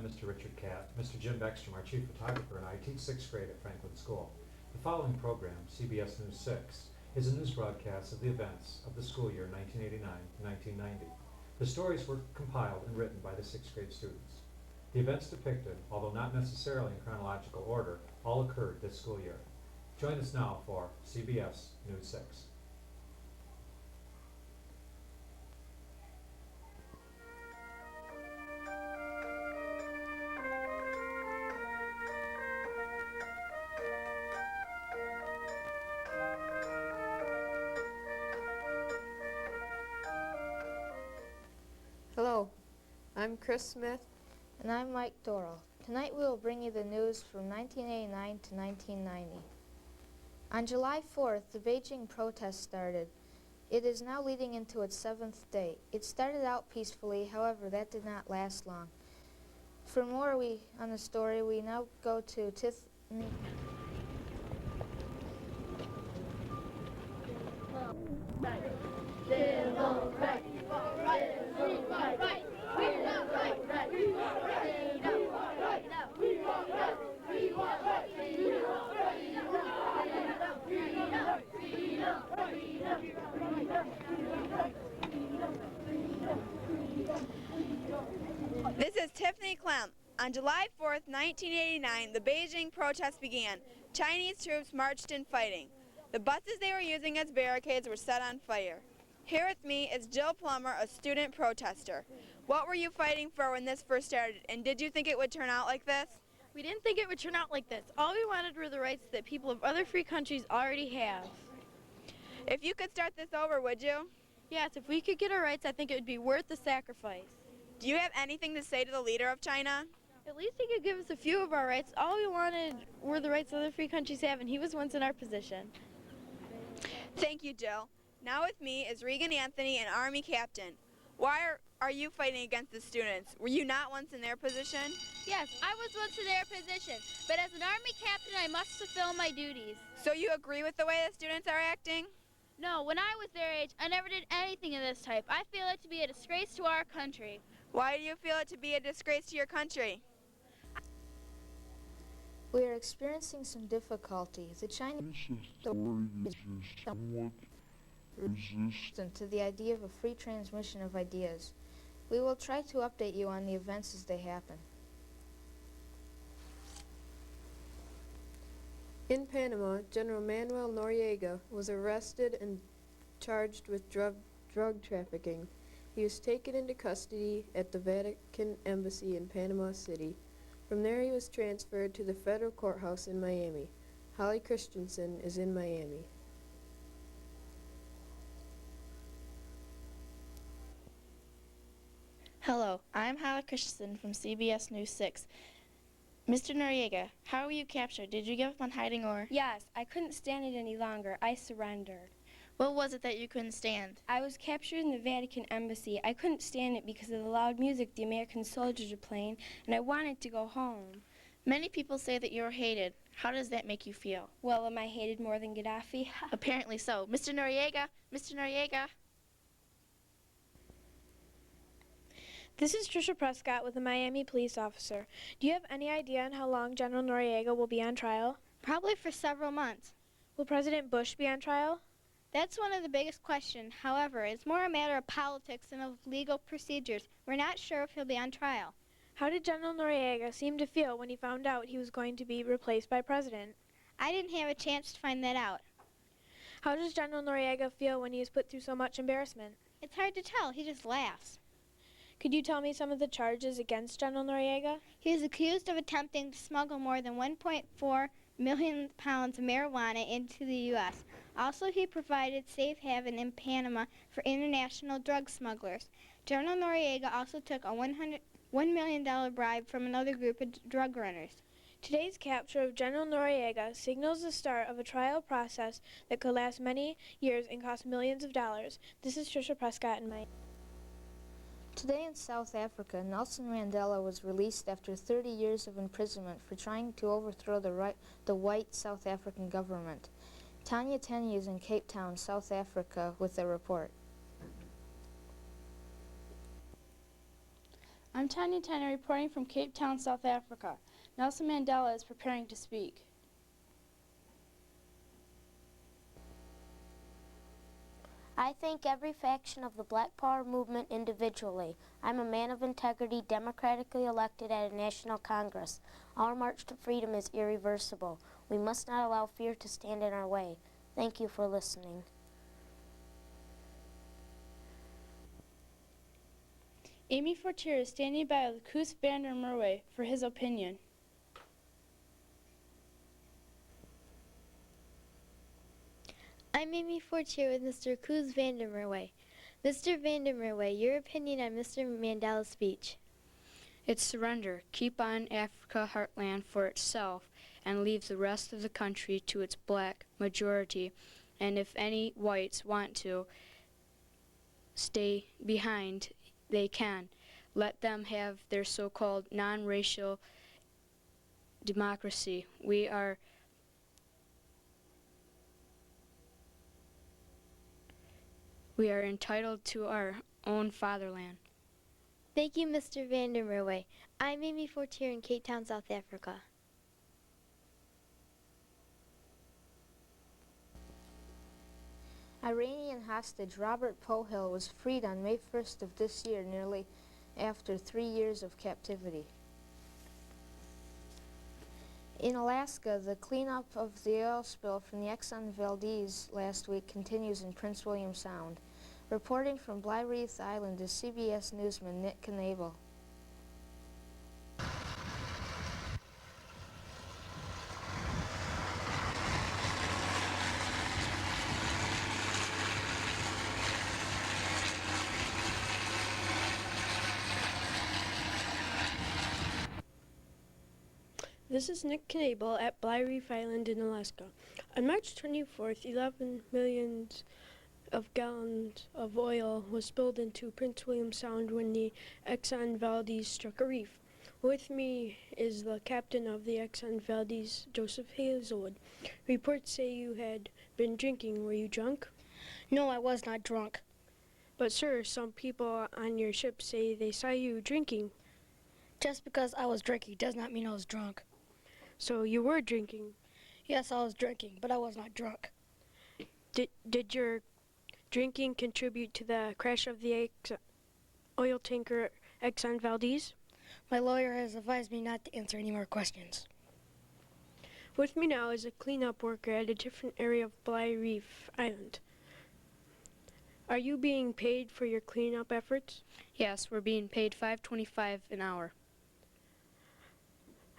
Mr. Richard Catt. Mr. Jim Beckstrom, our chief photographer, and I teach 6th grade at Franklin School. The following program, CBS News 6, is a news broadcast of the events of the school year 1989-1990. The stories were compiled and written by the 6th grade students. The events depicted, although not necessarily in chronological order, all occurred this school year. Join us now for CBS News 6. Hello, I'm Chris Smith. And I'm Mike Doral. Tonight we will bring you the news from 1989 to 1990. On July 4th, the Beijing protest started. It is now leading into its 7th day. It started out peacefully, however, that did not last long. For more on the story, we now go to Tiffany. This is Tiffany Clem. On July 4th, 1989, the Beijing protest began. Chinese troops marched in fighting. The buses they were using as barricades were set on fire. Here with me is Jill Plummer, a student protester. What were you fighting for when this first started, and did you think it would turn out like this? We didn't think it would turn out like this. All we wanted were the rights that people of other free countries already have. If you could start this over, would you? Yes, if we could get our rights, I think it would be worth the sacrifice. Do you have anything to say to the leader of China? At least he could give us a few of our rights. All we wanted were the rights other free countries have, and he was once in our position. Thank you, Jill. Now with me is Regan Anthony, an Army captain. Why are you fighting against the students? Were you not once in their position? Yes, I was once in their position, but as an Army captain, I must fulfill my duties. So you agree with the way the students are acting? No, when I was their age, I never did anything of this type. I feel it to be a disgrace to our country. Why do you feel it to be a disgrace to your country? We are experiencing some difficulty. The Chinese resistant to the idea of a free transmission of ideas. We will try to update you on the events as they happen. In Panama, General Manuel Noriega was arrested and charged with drug trafficking. He was taken into custody at the Vatican Embassy in Panama City. From there he was transferred to the federal courthouse in Miami. Holly Christensen is in Miami. Hello, I'm Holly Christensen from CBS News 6. Mr. Noriega, how were you captured? Did you give up on hiding or? Yes, I couldn't stand it any longer. I surrendered. What was it that you couldn't stand? I was captured in the Vatican Embassy. I couldn't stand it because of the loud music the American soldiers were playing, and I wanted to go home. Many people say that you're hated. How does that make you feel? Well, am I hated more than Gaddafi? Apparently so. Mr. Noriega! Mr. Noriega! This is Trisha Prescott with a Miami police officer. Do you have any idea on how long General Noriega will be on trial? Probably for several months. Will President Bush be on trial? That's one of the biggest questions. However, it's more a matter of politics than of legal procedures. We're not sure if he'll be on trial. How did General Noriega seem to feel when he found out he was going to be replaced by President? I didn't have a chance to find that out. How does General Noriega feel when he is put through so much embarrassment? It's hard to tell. He just laughs. Could you tell me some of the charges against General Noriega? He is accused of attempting to smuggle more than 1.4 million pounds of marijuana into the U.S. Also, he provided safe haven in Panama for international drug smugglers. General Noriega also took a $1 million bribe from another group of drug runners. Today's capture of General Noriega signals the start of a trial process that could last many years and cost millions of dollars. This is Trisha Prescott in Miami. Today in South Africa, Nelson Mandela was released after 30 years of imprisonment for trying to overthrow the white South African government. Tanya Tenney is in Cape Town, South Africa, with a report. I'm Tanya Tanner reporting from Cape Town, South Africa. Nelson Mandela is preparing to speak. I thank every faction of the Black Power movement individually. I'm a man of integrity, democratically elected at a national Congress. Our march to freedom is irreversible. We must not allow fear to stand in our way. Thank you for listening. Amy Fortier is standing by with Koos van der Merwe for his opinion. I'm Amy Fortier with Mr. Koos van der Merwe. Mr. van der Merwe, your opinion on Mr. Mandela's speech. It's surrender. Keep on Africa heartland for itself and leave the rest of the country to its black majority. And if any whites want to stay behind, they can. Let them have their so-called non-racial democracy. We are entitled to our own fatherland. Thank you, Mr. van der Merwe. I'm Amy Fortier in Cape Town, South Africa. Iranian hostage Robert Pohill was freed on May 1st of this year, nearly after 3 years of captivity. In Alaska, the cleanup of the oil spill from the Exxon Valdez last week continues in Prince William Sound. Reporting from Bly Reef Island is CBS newsman Nick Knable. This is Nick Knable at Bly Reef Island in Alaska. On March 24th, 11 million of gallons of oil was spilled into Prince William Sound when the Exxon Valdez struck a reef. With me is the captain of the Exxon Valdez, Joseph Hazelwood. Reports say you had been drinking. Were you drunk? No, I was not drunk. But sir, some people on your ship say they saw you drinking. Just because I was drinking does not mean I was drunk. So you were drinking? Yes, I was drinking, but I was not drunk. Did your drinking contribute to the crash of the oil tanker Exxon Valdez? My lawyer has advised me not to answer any more questions. With me now is a cleanup worker at a different area of Bly Reef Island. Are you being paid for your cleanup efforts? Yes, we're being paid $5.25 an hour.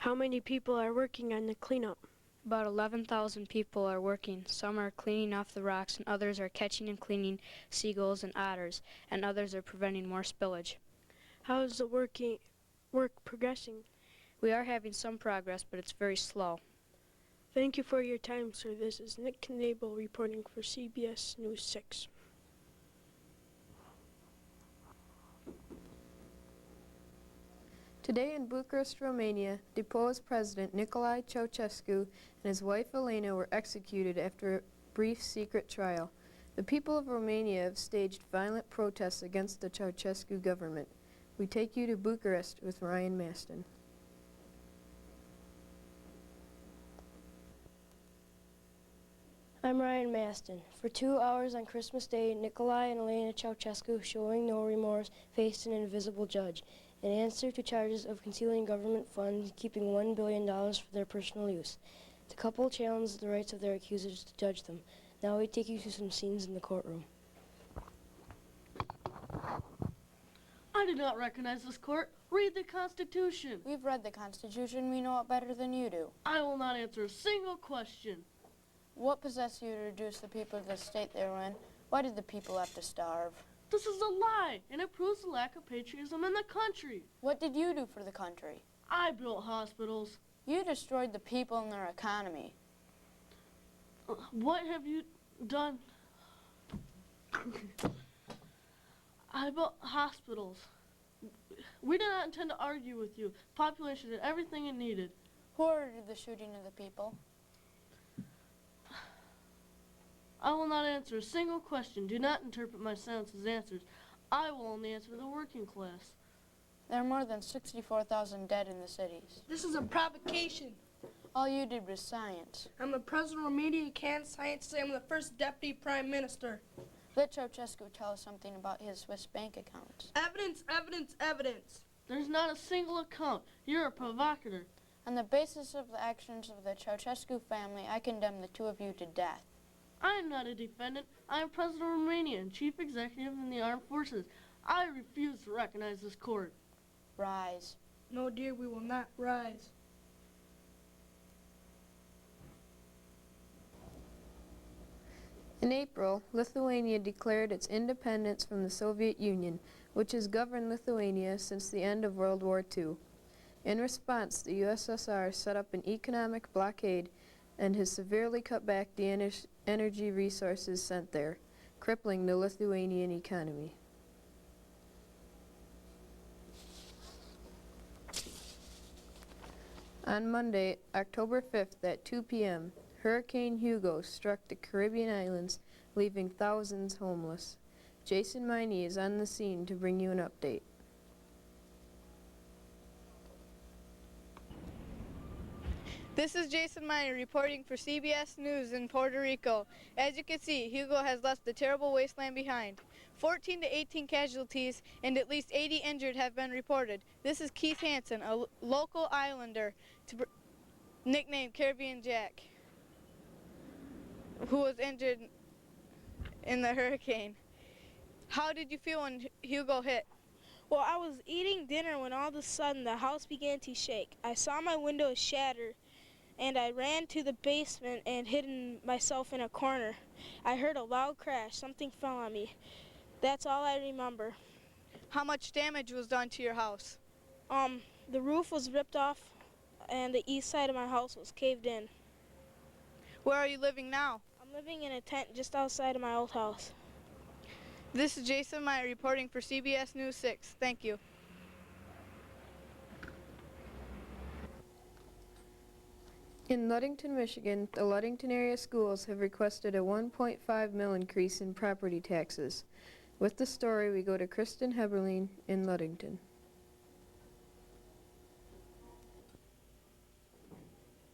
How many people are working on the cleanup? About 11,000 people are working. Some are cleaning off the rocks, and others are catching and cleaning seagulls and otters, and others are preventing more spillage. How is the work progressing? We are having some progress, but it's very slow. Thank you for your time, sir. This is Nick Knable reporting for CBS News 6. Today in Bucharest, Romania, deposed President Nicolae Ceausescu and his wife Elena were executed after a brief secret trial. The people of Romania have staged violent protests against the Ceausescu government. We take you to Bucharest with Ryan Maston. I'm Ryan Maston. For 2 hours on Christmas Day, Nicolae and Elena Ceausescu, showing no remorse, faced an invisible judge in answer to charges of concealing government funds, keeping $1 billion for their personal use. The couple challenged the rights of their accusers to judge them. Now we take you through some scenes in the courtroom. I do not recognize this court. Read the Constitution. We've read the Constitution. We know it better than you do. I will not answer a single question. What possessed you to reduce the people to the state they were in? Why did the people have to starve? This is a lie, and it proves the lack of patriotism in the country. What did you do for the country? I built hospitals. You destroyed the people and their economy. What have you done? I built hospitals. We did not intend to argue with you. Population did everything it needed. Who ordered the shooting of the people? I will not answer a single question. Do not interpret my silence as answers. I will only answer the working class. There are more than 64,000 dead in the cities. This is a provocation. All you did was science. I'm the president of Media Can Science. I'm the first deputy prime minister. Let Ceausescu tell us something about his Swiss bank accounts. Evidence, evidence, evidence. There's not a single account. You're a provocateur. On the basis of the actions of the Ceausescu family, I condemn the two of you to death. I am not a defendant. I am president of Romania and chief executive in the armed forces. I refuse to recognize this court. Rise. No, dear, we will not rise. In April, Lithuania declared its independence from the Soviet Union, which has governed Lithuania since the end of World War II. In response, the USSR set up an economic blockade and has severely cut back the energy resources sent there, crippling the Lithuanian economy. On Monday, October 5th at 2 p.m., Hurricane Hugo struck the Caribbean islands, leaving thousands homeless. Jason Miney is on the scene to bring you an update. This is Jason Miney reporting for CBS News in Puerto Rico. As you can see, Hugo has left a terrible wasteland behind. 14 to 18 casualties and at least 80 injured have been reported. This is Keith Hansen, a local islander, nicknamed Caribbean Jack, who was injured in the hurricane. How did you feel when Hugo hit? Well, I was eating dinner when all of a sudden the house began to shake. I saw my window shatter, and I ran to the basement and hid myself in a corner. I heard a loud crash. Something fell on me. That's all I remember. How much damage was done to your house? The roof was ripped off, and the east side of my house was caved in. Where are you living now? I'm living in a tent just outside of my old house. This is Jason Meyer reporting for CBS News 6. Thank you. In Ludington, Michigan, the Ludington area schools have requested a $1.5 million increase in property taxes. With the story, we go to Kristen Heberlein in Ludington.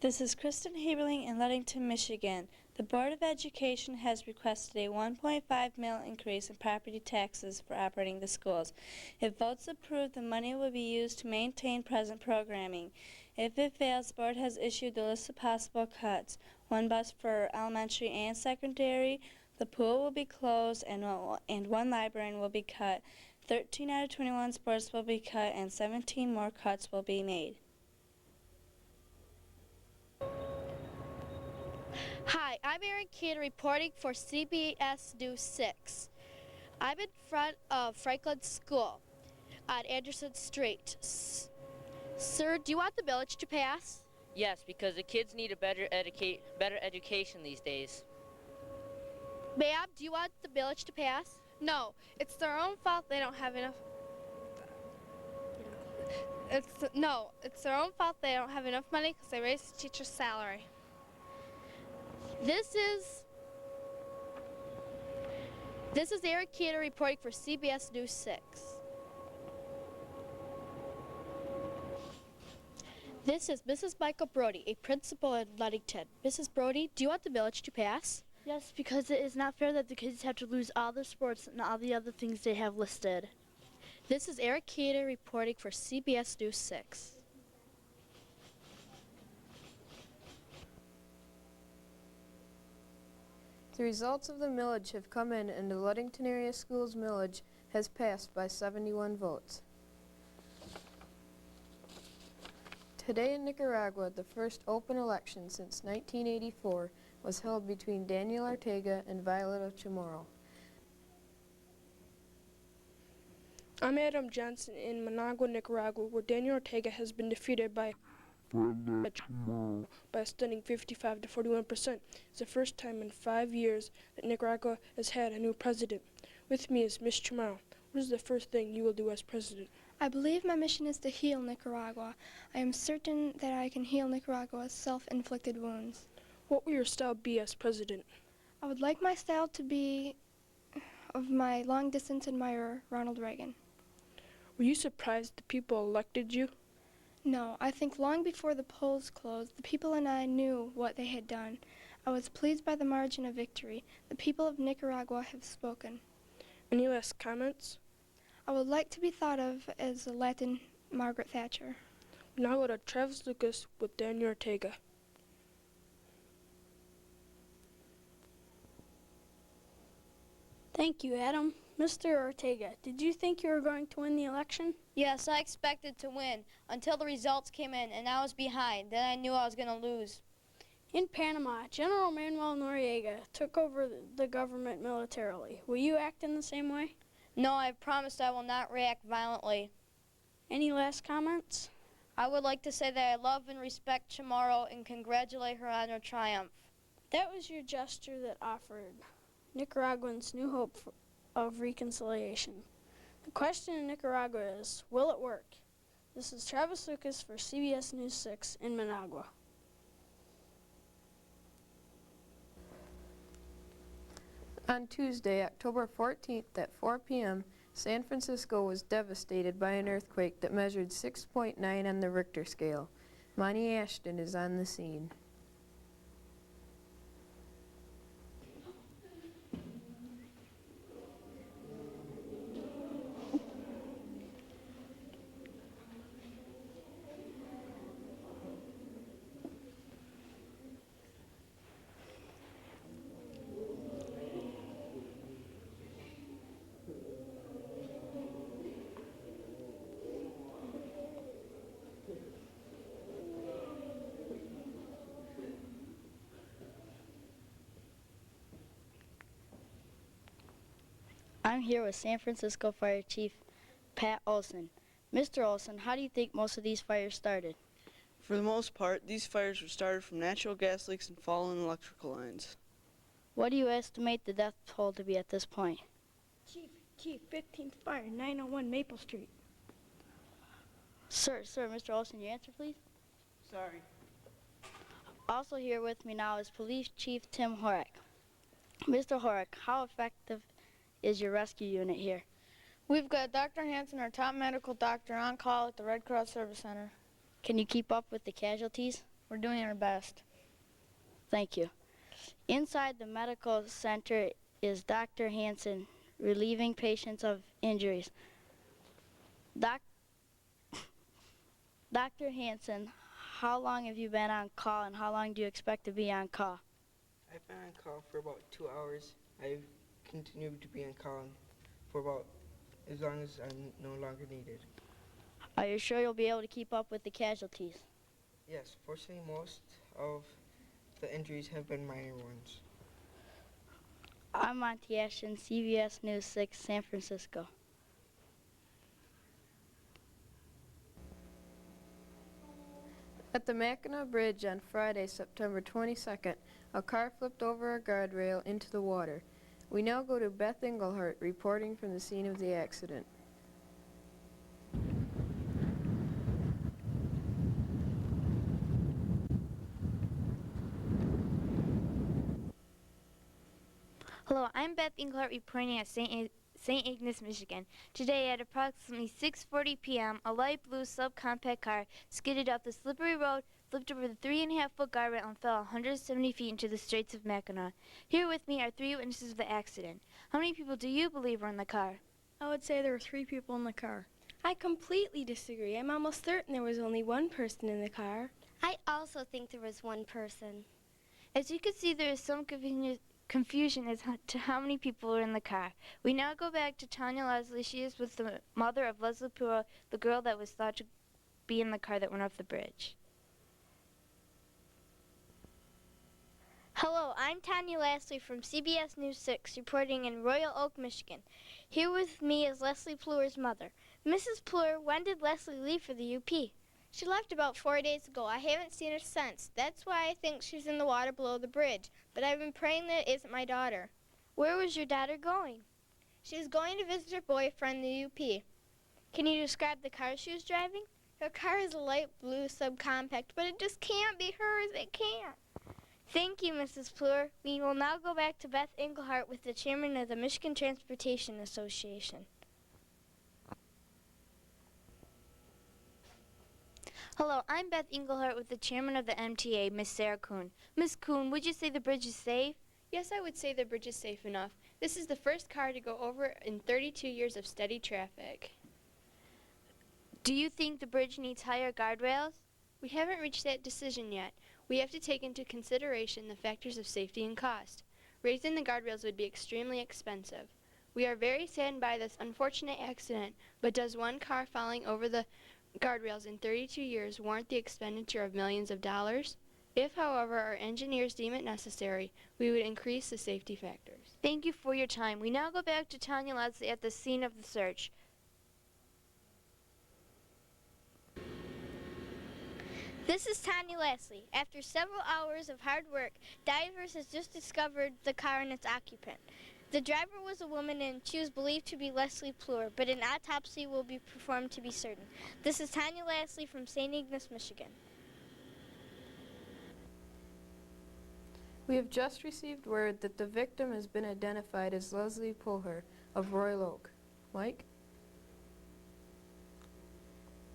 This is Kristen Heberling in Ludington, Michigan. The Board of Education has requested a $1.5 million increase in property taxes for operating the schools. If votes approved, the money will be used to maintain present programming. If it fails, the board has issued the list of possible cuts. 1 bus for elementary and secondary, the pool will be closed, and 1 librarian will be cut. 13 out of 21 sports will be cut, and 17 more cuts will be made. Hi, I'm Erin Keaton reporting for CBS News 6. I'm in front of Franklin School on Anderson Street. Sir, do you want the millage to pass? Yes, because the kids need a better education these days. Ma'am, do you want the millage to pass? No, it's their own fault they don't have enough. It's their own fault they don't have enough money because they raised the teacher's salary. This is Erin Keaton reporting for CBS News 6. This is Mrs. Michael Brody, a principal in Ludington. Mrs. Brody, do you want the millage to pass? Yes, because it is not fair that the kids have to lose all their sports and all the other things they have listed. This is Erin Keaton reporting for CBS News 6. The results of the millage have come in, and the Ludington area schools millage has passed by 71 votes. Today in Nicaragua, the first open election since 1984 was held between Daniel Ortega and Violet Chamorro. I'm Adam Johnson in Managua, Nicaragua, where Daniel Ortega has been defeated by a stunning 55 to 41%. It's the first time in 5 years that Nicaragua has had a new president. With me is Ms. Chamorro. What is the first thing you will do as president? I believe my mission is to heal Nicaragua. I am certain that I can heal Nicaragua's self-inflicted wounds. What will your style be as president? I would like my style to be of my long-distance admirer, Ronald Reagan. Were you surprised the people elected you? No, I think long before the polls closed, the people and I knew what they had done. I was pleased by the margin of victory. The people of Nicaragua have spoken. Any last comments? I would like to be thought of as a Latin Margaret Thatcher. We now go to Travis Lucas with Daniel Ortega. Thank you, Adam. Mr. Ortega, did you think you were going to win the election? Yes, I expected to win until the results came in and I was behind. Then I knew I was going to lose. In Panama, General Manuel Noriega took over the government militarily. Will you act in the same way? No, I promised I will not react violently. Any last comments? I would like to say that I love and respect Chamorro and congratulate her on her triumph. That was your gesture that offered Nicaraguans new hope of reconciliation. The question in Nicaragua is, will it work? This is Travis Lucas for CBS News 6 in Managua. On Tuesday, October 14th at 4 p.m., San Francisco was devastated by an earthquake that measured 6.9 on the Richter scale. Monty Ashton is on the scene. I'm here with San Francisco Fire Chief Pat Olson. Mr. Olson, how do you think most of these fires started? For the most part, these fires were started from natural gas leaks and fallen electrical lines. What do you estimate the death toll to be at this point? Chief, 15th Fire, 901 Maple Street. Sir, Mr. Olson, your answer, please? Sorry. Also here with me now is Police Chief Tim Horak. Mr. Horak, how effective is your rescue unit here? We've got Dr. Hansen, our top medical doctor, on call at the Red Cross Service Center. Can you keep up with the casualties? We're doing our best. Thank you. Inside the medical center is Dr. Hansen, relieving patients of injuries. Dr. Hansen, how long have you been on call and how long do you expect to be on call? I've been on call for about 2 hours. I've continued to be on call for about as long as I'm no longer needed. Are you sure you'll be able to keep up with the casualties? Yes, fortunately most of the injuries have been minor ones. I'm Monty Ashton, CBS News 6, San Francisco. At the Mackinac Bridge on Friday, September 22nd, a car flipped over a guardrail into the water. We now go to Beth Englehart reporting from the scene of the accident. Hello, I'm Beth Englehart reporting at St. Ignace, Michigan. Today at approximately 6:40 p.m., a light blue subcompact car skidded up the slippery road, flipped over the 3.5-foot guardrail, and fell 170 feet into the Straits of Mackinac. Here with me are 3 witnesses of the accident. How many people do you believe were in the car? I would say there were 3 people in the car. I completely disagree. I'm almost certain there was only 1 person in the car. I also think there was 1 person. As you can see, there is some confusion as to how many people were in the car. We now go back to Tanya Leslie. She is with the mother of Leslie Pura, the girl that was thought to be in the car that went off the bridge. Hello, I'm Tanya Leslie from CBS News 6, reporting in Royal Oak, Michigan. Here with me is Leslie Pleur's mother. Mrs. Pleur, when did Leslie leave for the UP? She left about 4 days ago. I haven't seen her since. That's why I think she's in the water below the bridge. But I've been praying that it isn't my daughter. Where was your daughter going? She was going to visit her boyfriend in the UP. Can you describe the car she was driving? Her car is a light blue subcompact, but it just can't be hers. It can't. Thank you, Mrs. Pleur. We will now go back to Beth Englehart with the chairman of the Michigan Transportation Association. Hello, I'm Beth Englehart with the chairman of the MTA, Miss Sarah Kuhn. Miss Kuhn, would you say the bridge is safe? Yes, I would say the bridge is safe enough. This is the first car to go over in 32 years of steady traffic. Do you think the bridge needs higher guardrails? We haven't reached that decision yet. We have to take into consideration the factors of safety and cost. Raising the guardrails would be extremely expensive. We are very saddened by this unfortunate accident, but does one car falling over the guardrails in 32 years warrant the expenditure of millions of dollars? If, however, our engineers deem it necessary, we would increase the safety factors. Thank you for your time. We now go back to Tanya Leslie at the scene of the search. This is Tanya Leslie. After several hours of hard work, divers has just discovered the car and its occupant. The driver was a woman and she was believed to be Leslie Plur, but an autopsy will be performed to be certain. This is Tanya Leslie from St. Ignace, Michigan. We have just received word that the victim has been identified as Leslie Plur of Royal Oak. Mike?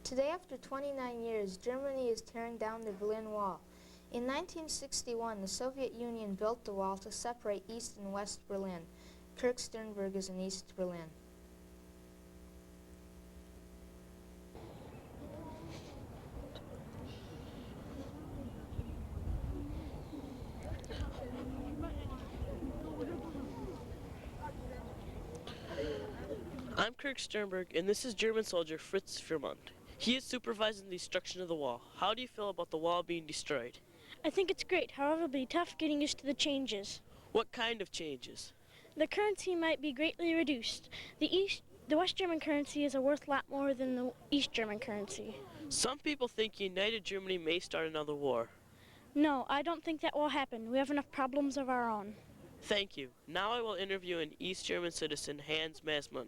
Today, after 29 years, Germany is tearing down the Berlin Wall. In 1961, the Soviet Union built the wall to separate East and West Berlin. Kirk Sternberg is in East Berlin. I'm Kirk Sternberg, and this is German soldier Fritz Firmont. He is supervising the destruction of the wall. How do you feel about the wall being destroyed? I think it's great. However, it'll be tough getting used to the changes. What kind of changes? The currency might be greatly reduced. The West German currency is worth a lot more than the East German currency. Some people think United Germany may start another war. No, I don't think that will happen. We have enough problems of our own. Thank you. Now I will interview an East German citizen, Hans Masman.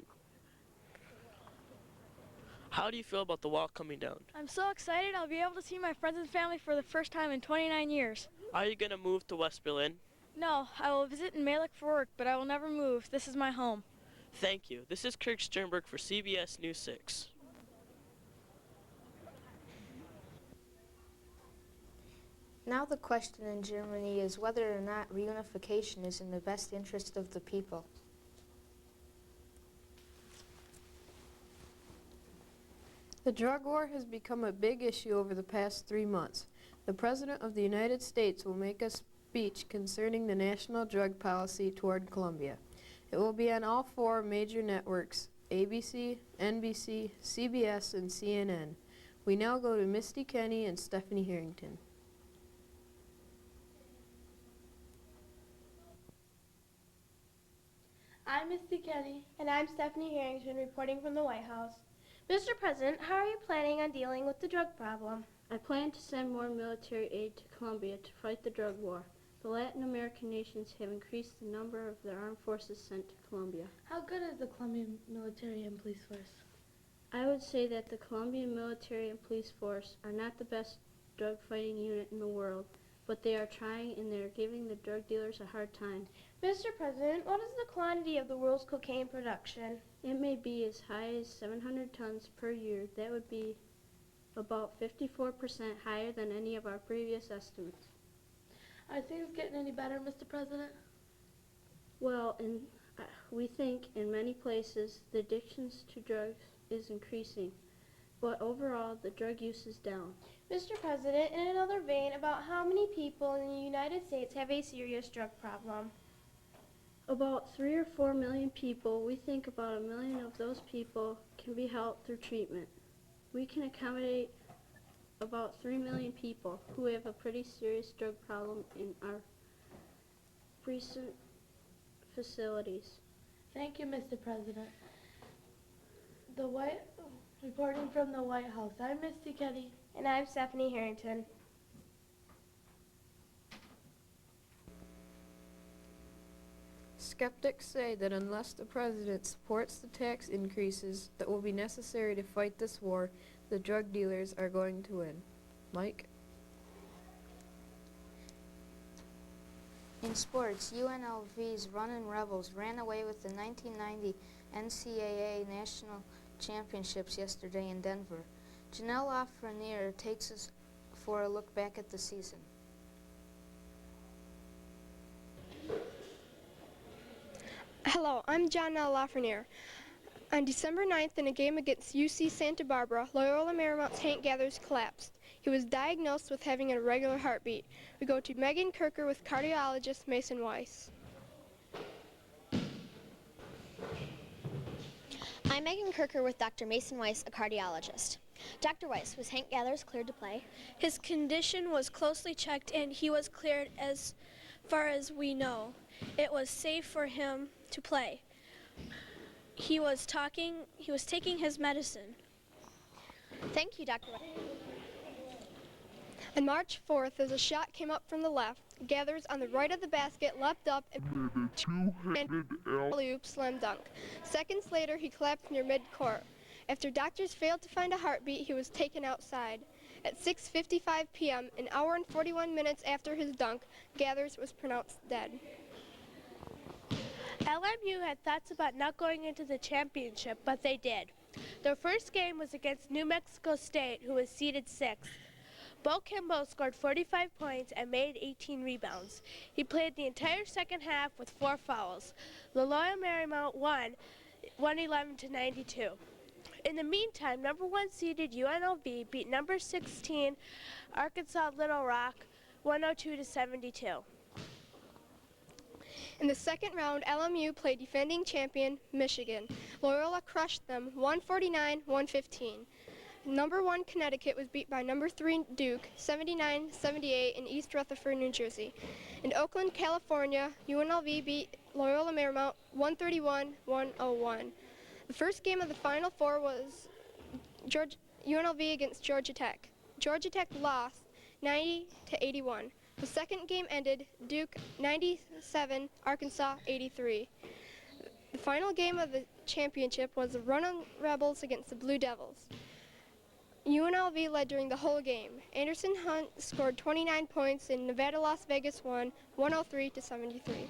How do you feel about the wall coming down? I'm so excited I'll be able to see my friends and family for the first time in 29 years. Are you going to move to West Berlin? No, I will visit in Malik for work, but I will never move. This is my home. Thank you. This is Kirk Sternberg for CBS News 6. Now the question in Germany is whether or not reunification is in the best interest of the people. The drug war has become a big issue over the past 3 months. The President of the United States will make a speech concerning the national drug policy toward Colombia. It will be on all 4 major networks, ABC, NBC, CBS, and CNN. We now go to Misty Kenny and Stephanie Harrington. I'm Misty Kenny. And I'm Stephanie Harrington reporting from the White House. Mr. President, how are you planning on dealing with the drug problem? I plan to send more military aid to Colombia to fight the drug war. The Latin American nations have increased the number of their armed forces sent to Colombia. How good is the Colombian military and police force? I would say that the Colombian military and police force are not the best drug fighting unit in the world, but they are trying and they are giving the drug dealers a hard time. Mr. President, what is the quantity of the world's cocaine production? It may be as high as 700 tons per year. That would be about 54% higher than any of our previous estimates. Are things getting any better, Mr. President? Well, we think in many places the addictions to drugs is increasing, but overall the drug use is down. Mr. President, in another vein, about how many people in the United States have a serious drug problem? About 3 or 4 million people. We think about 1 million of those people can be helped through treatment. We can accommodate about 3 million people who have a pretty serious drug problem in our recent facilities. Thank you, Mr. President. Reporting from the White House, I'm Misty Kenny. And I'm Stephanie Harrington. Skeptics say that unless the president supports the tax increases that will be necessary to fight this war, the drug dealers are going to win. Mike? In sports, UNLV's Runnin' Rebels ran away with the 1990 NCAA National Championships yesterday in Denver. Janelle Lafreniere takes us for a look back at the season. Hello, I'm Janelle Lafreniere. On December 9th, in a game against UC Santa Barbara, Loyola Marymount's Hank Gathers collapsed. He was diagnosed with having an irregular heartbeat. We go to Megan Kirker with cardiologist Mason Weiss. I'm Megan Kirker with Dr. Mason Weiss, a cardiologist. Dr. Weiss, was Hank Gathers cleared to play? His condition was closely checked and he was cleared as far as we know. It was safe for him to play. He was taking his medicine. Thank you, Dr. Weiss. On March 4th, as a shot came up from the left, Gathers on the right of the basket leapt up and alley-oop slam dunk. Seconds later, he collapsed near mid-court. After doctors failed to find a heartbeat, he was taken outside. At 6:55 p.m., an hour and 41 minutes after his dunk, Gathers was pronounced dead. LMU had thoughts about not going into the championship, but they did. Their first game was against New Mexico State, who was seeded 6th. Bo Kimbo scored 45 points and made 18 rebounds. He played the entire second half with 4 fouls. Loyola Marymount won 111-92. In the meantime, number 1 seeded UNLV beat number 16 Arkansas Little Rock 102-72. In the second round, LMU played defending champion Michigan. Loyola crushed them 149-115. Number 1 Connecticut was beat by number 3 Duke 79-78 in East Rutherford, New Jersey. In Oakland, California, UNLV beat Loyola Marymount 131-101. The first game of the Final Four was UNLV against Georgia Tech. Georgia Tech lost 90-81. The second game ended Duke 97, Arkansas 83. The final game of the championship was the Roanoke Rebels against the Blue Devils. UNLV led during the whole game. Anderson Hunt scored 29 points and Nevada Las Vegas won 103-73.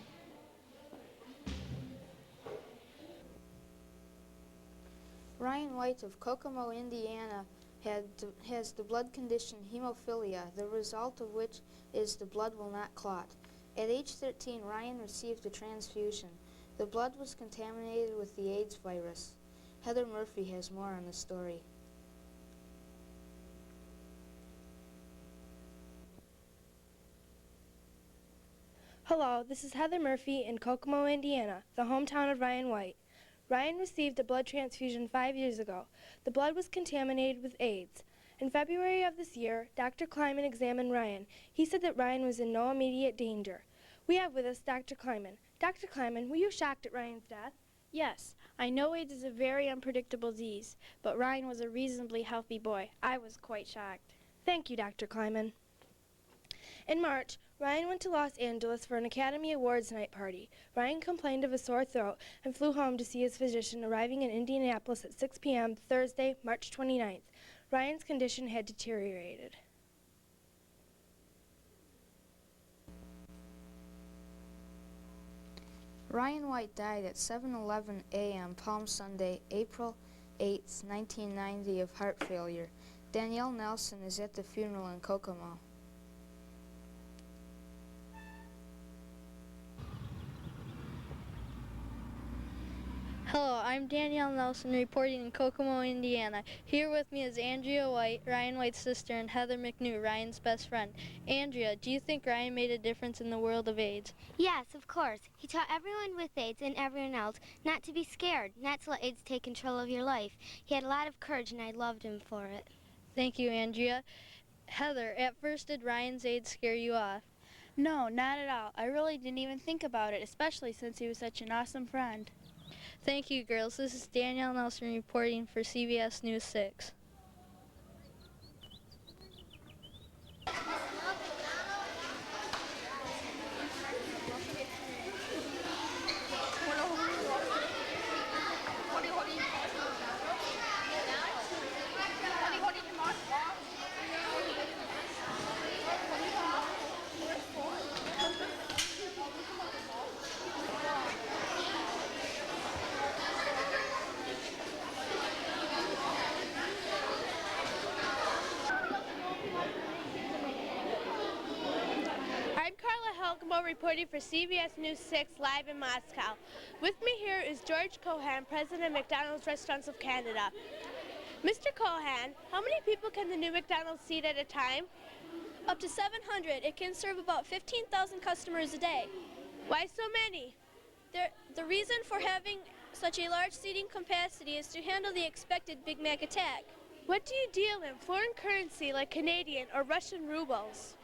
Ryan White of Kokomo, Indiana has the blood condition hemophilia, the result of which is the blood will not clot. At age 13, Ryan received a transfusion. The blood was contaminated with the AIDS virus. Heather Murphy has more on the story. Hello, this is Heather Murphy in Kokomo, Indiana, the hometown of Ryan White. Ryan received a blood transfusion 5 years ago. The blood was contaminated with AIDS. In February of this year, Dr. Kleiman examined Ryan. He said that Ryan was in no immediate danger. We have with us Dr. Kleiman. Dr. Kleiman, were you shocked at Ryan's death? Yes, I know AIDS is a very unpredictable disease, but Ryan was a reasonably healthy boy. I was quite shocked. Thank you, Dr. Kleiman. In March, Ryan went to Los Angeles for an Academy Awards night party. Ryan complained of a sore throat and flew home to see his physician, arriving in Indianapolis at 6 p.m. Thursday, March 29th. Ryan's condition had deteriorated. Ryan White died at 7:11 a.m. Palm Sunday, April 8, 1990 of heart failure. Danielle Nelson is at the funeral in Kokomo. Hello, I'm Danielle Nelson reporting in Kokomo, Indiana. Here with me is Andrea White, Ryan White's sister, and Heather McNew, Ryan's best friend. Andrea, do you think Ryan made a difference in the world of AIDS? Yes, of course. He taught everyone with AIDS and everyone else not to be scared, not to let AIDS take control of your life. He had a lot of courage, and I loved him for it. Thank you, Andrea. Heather, at first did Ryan's AIDS scare you off? No, not at all. I really didn't even think about it, especially since he was such an awesome friend. Thank you, girls. This is Danielle Nelson reporting for CBS News 6. Franco reporting for CBS News 6 live in Moscow. With me here is George Cohan, president of McDonald's Restaurants of Canada. Mr. Cohan, how many people can the new McDonald's seat at a time? Up to 700. It can serve about 15,000 customers a day. Why so many? The reason for having such a large seating capacity is to handle the expected Big Mac attack. What do you deal in, foreign currency like Canadian or Russian rubles?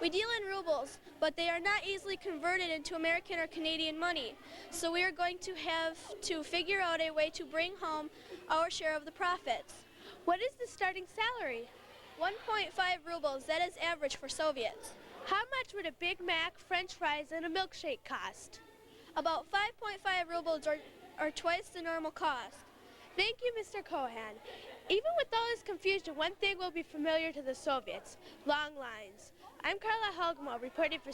We deal in rubles, but they are not easily converted into American or Canadian money. So we are going to have to figure out a way to bring home our share of the profits. What is the starting salary? 1.5 rubles, that is average for Soviets. How much would a Big Mac, French fries, and a milkshake cost? About 5.5 rubles or twice the normal cost. Thank you, Mr. Cohan. Even with all this confusion, one thing will be familiar to the Soviets: long lines. I'm Carla Helgmo, reporting for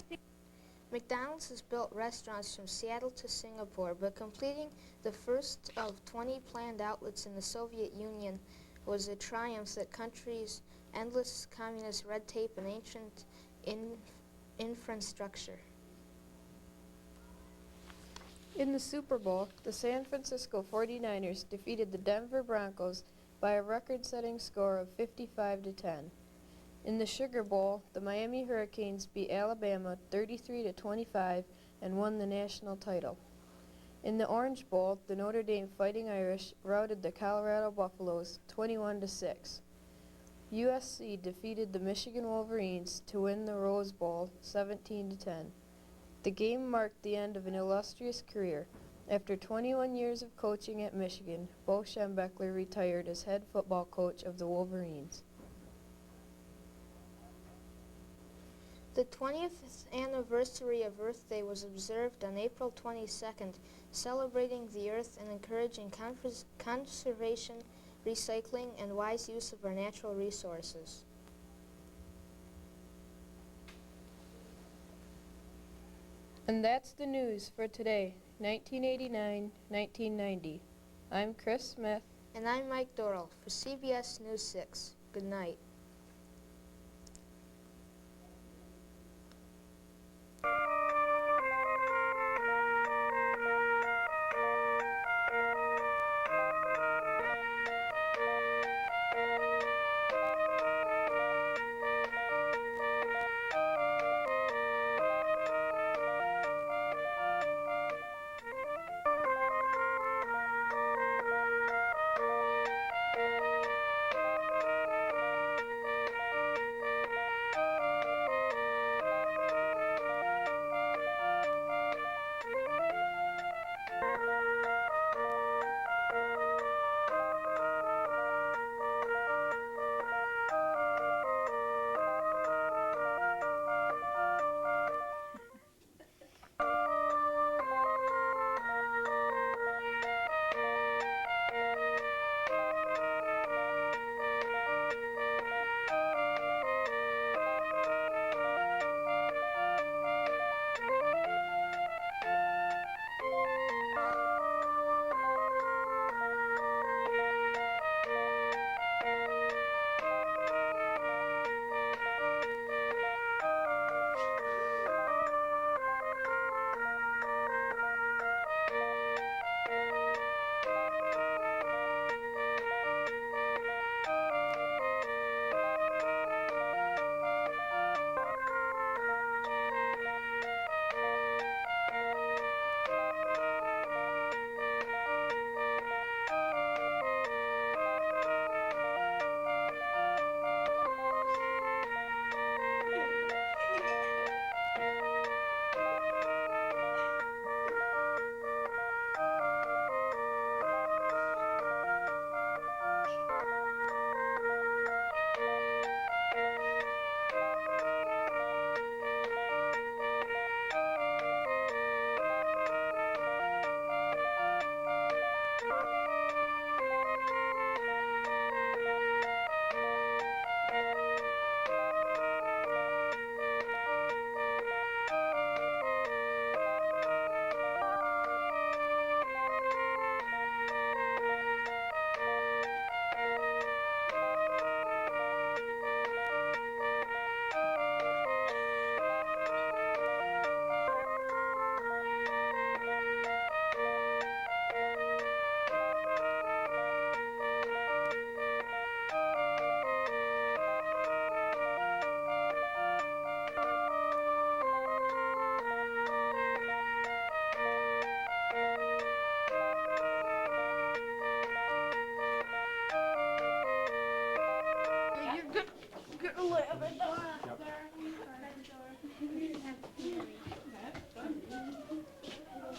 McDonald's has built restaurants from Seattle to Singapore, but completing the first of 20 planned outlets in the Soviet Union was a triumph that country's endless communist red tape and ancient infrastructure. In the Super Bowl, the San Francisco 49ers defeated the Denver Broncos by a record-setting score of 55-10. In the Sugar Bowl, the Miami Hurricanes beat Alabama 33-25 and won the national title. In the Orange Bowl, the Notre Dame Fighting Irish routed the Colorado Buffaloes 21-6. USC defeated the Michigan Wolverines to win the Rose Bowl 17-10. The game marked the end of an illustrious career. After 21 years of coaching at Michigan, Bo Schembechler retired as head football coach of the Wolverines. The 20th anniversary of Earth Day was observed on April 22nd, celebrating the Earth and encouraging conservation, recycling, and wise use of our natural resources. And that's the news for today, 1989-1990. I'm Chris Smith. And I'm Mike Dorrell for CBS News 6. Good night.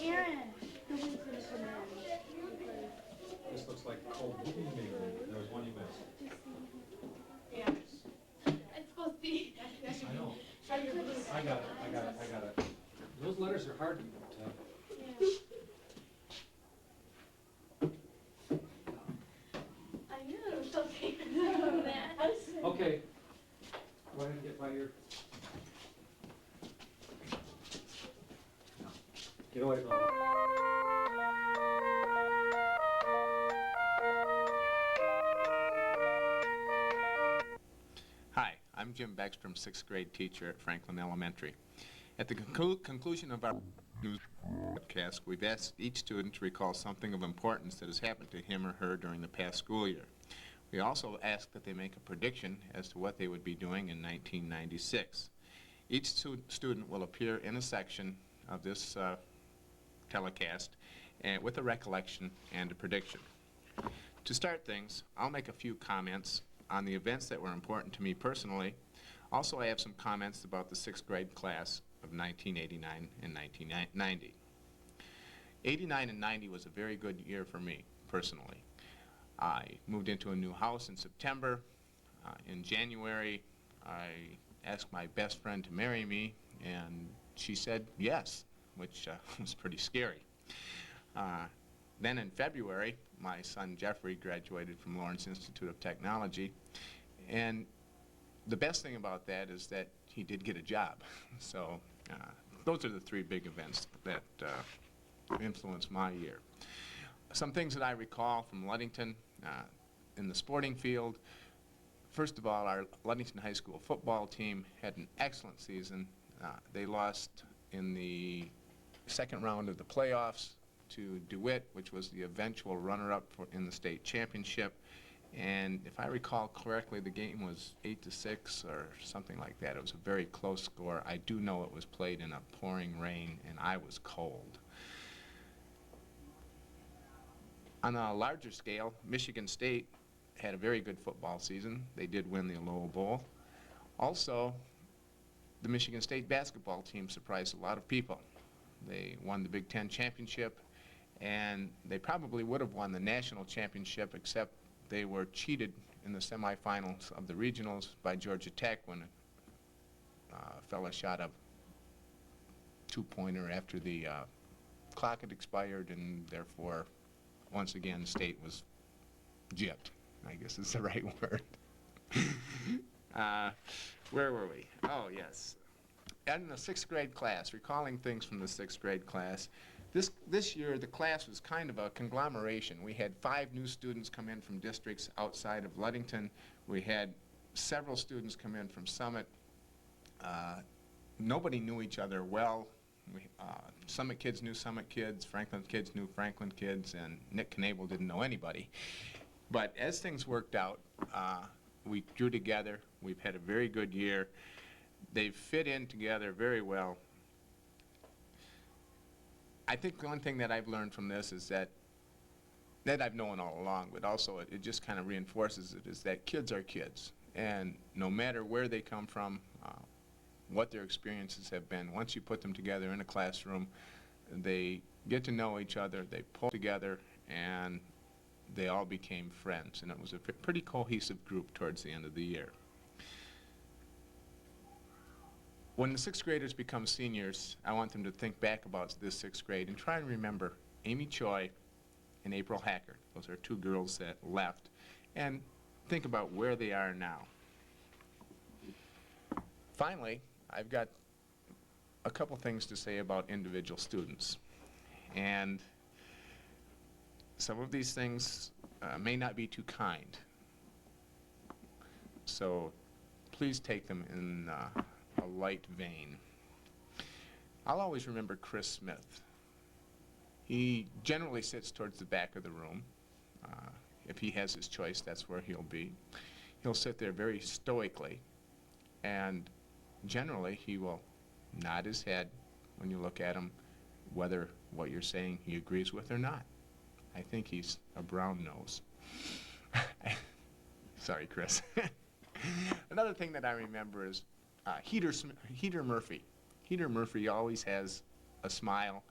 Aaron. This looks like cold. There was one you missed. Yeah. It's supposed to be. I know. I got it. Those letters are hard to I knew there was something from that. Okay. Go ahead and get by your... No. Get away from it. Hi, I'm Jim Beckstrom, 6th grade teacher at Franklin Elementary. At the conclusion of our news broadcast, we've asked each student to recall something of importance that has happened to him or her during the past school year. We also ask that they make a prediction as to what they would be doing in 1996. Each student will appear in a section of this telecast with a recollection and a prediction. To start things, I'll make a few comments on the events that were important to me personally. Also, I have some comments about the 6th grade class of 1989 and 1990. 89 and 90 was a very good year for me, personally. I moved into a new house in September. In January, I asked my best friend to marry me, and she said yes, which was pretty scary. Then in February, my son Jeffrey graduated from Lawrence Institute of Technology, and the best thing about that is that he did get a job. So those are the three big events that influenced my year. Some things that I recall from Ludington in the sporting field. First of all, our Ludington High School football team had an excellent season. They lost in the second round of the playoffs to DeWitt, which was the eventual runner-up in the state championship. And if I recall correctly, the game was 8-6 or something like that. It was a very close score. I do know it was played in a pouring rain, and I was cold. On a larger scale, Michigan State had a very good football season. They did win the Lowell Bowl. Also, the Michigan State basketball team surprised a lot of people. They won the Big Ten championship, and they probably would have won the national championship, except they were cheated in the semifinals of the regionals by Georgia Tech when a fella shot a two-pointer after the clock had expired, and therefore, once again, State was gypped, I guess is the right word. Where were we? Oh, yes. In the 6th grade class, recalling things from the 6th grade class, this year the class was kind of a conglomeration. We had 5 new students come in from districts outside of Ludington. We had several students come in from Summit. Nobody knew each other well. Summit kids knew Summit kids, Franklin kids knew Franklin kids, and Nick Knable didn't know anybody. But as things worked out, we drew together. We've had a very good year. They've fit in together very well. I think one thing that I've learned from this is that I've known all along, but also it just kind of reinforces it, is that kids are kids. And no matter where they come from, what their experiences have been, once you put them together in a classroom, they get to know each other, they pull together, and they all became friends. And it was a pretty cohesive group towards the end of the year. When the 6th graders become seniors, I want them to think back about this 6th grade and try and remember Amy Choi and April Hackard. Those are 2 girls that left. And think about where they are now. Finally, I've got a couple things to say about individual students. And some of these things may not be too kind. So please take them in a light vein. I'll always remember Chris Smith. He generally sits towards the back of the room. If he has his choice, that's where he'll be. He'll sit there very stoically, and generally he will nod his head when you look at him, whether what you're saying he agrees with or not. I think he's a brown nose. Sorry, Chris. Another thing that I remember is Heater Murphy. Heater Murphy always has a smile,